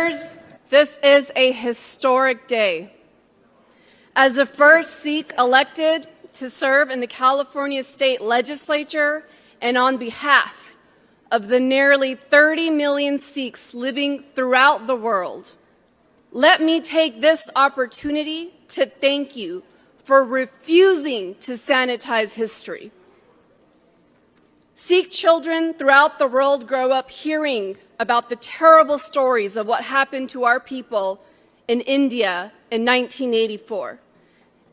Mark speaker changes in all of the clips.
Speaker 1: members, this is a historic day. As the first Sikh elected to serve in the California State Legislature, and on behalf of the nearly 30 million Sikhs living throughout the world, let me take this opportunity to thank you for refusing to sanitize history. Sikh children throughout the world grow up hearing about the terrible stories of what happened to our people in India in 1984.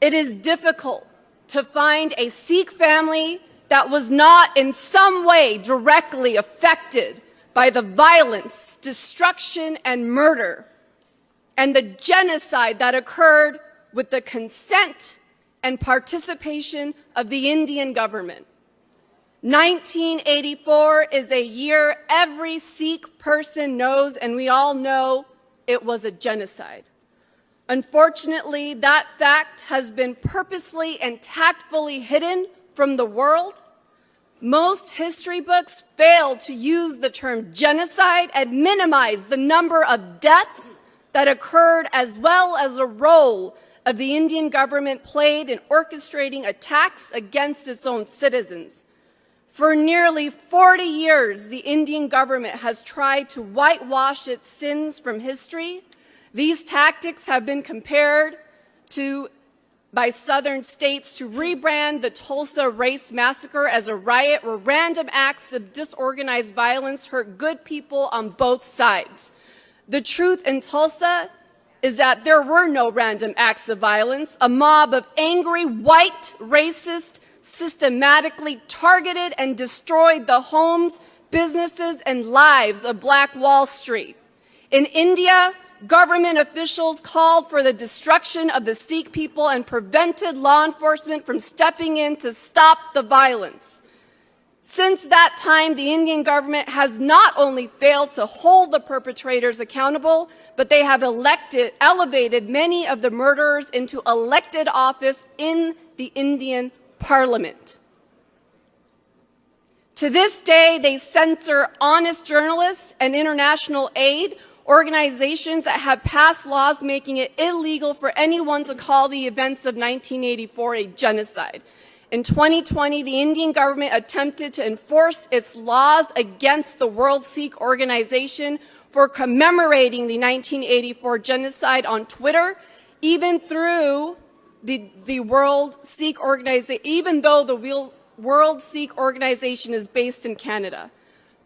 Speaker 1: It is difficult to find a Sikh family that was not in some way directly affected by the violence, destruction, and murder, and the genocide that occurred with the consent and participation of the Indian government. 1984 is a year every Sikh person knows, and we all know it was a genocide. Unfortunately, that fact has been purposely and tactfully hidden from the world. Most history books fail to use the term genocide and minimize the number of deaths that occurred, as well as the role of the Indian government played in orchestrating attacks against its own citizens. For nearly 40 years, the Indian government has tried to whitewash its sins from history. These tactics have been compared to by southern states to rebrand the Tulsa race massacre as a riot where random acts of disorganized violence hurt good people on both sides. The truth in Tulsa is that there were no random acts of violence. A mob of angry white racists systematically targeted and destroyed the homes, businesses, and lives of Black Wall Street. In India, government officials called for the destruction of the Sikh people and prevented law enforcement from stepping in to stop the violence. Since that time, the Indian government has not only failed to hold the perpetrators accountable, but they have elevated many of the murderers into elected office in the Indian Parliament. To this day, they censor honest journalists and international aid organizations that have passed laws making it illegal for anyone to call the events of 1984 a genocide. In 2020, the Indian government attempted to enforce its laws against the World Sikh Organization for commemorating the 1984 genocide on Twitter, even though the World Sikh Organization is based in Canada.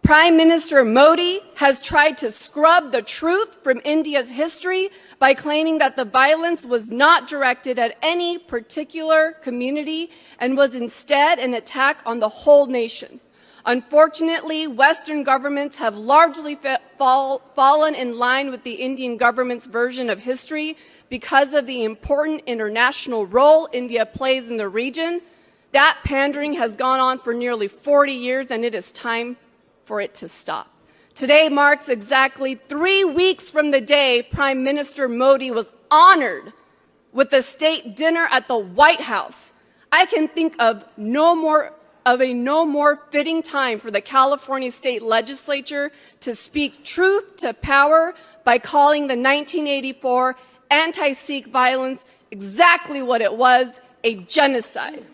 Speaker 1: Prime Minister Modi has tried to scrub the truth from India's history by claiming that the violence was not directed at any particular community and was instead an attack on the whole nation. Unfortunately, Western governments have largely fallen in line with the Indian government's version of history because of the important international role India plays in the region. That pandering has gone on for nearly 40 years, and it is time for it to stop. Today marks exactly 3 weeks from the day Prime Minister Modi was honored with a state dinner at the White House. I can think of a no more fitting time for the California State Legislature to speak truth to power by calling the 1984 anti-Sikh violence exactly what it was, a genocide.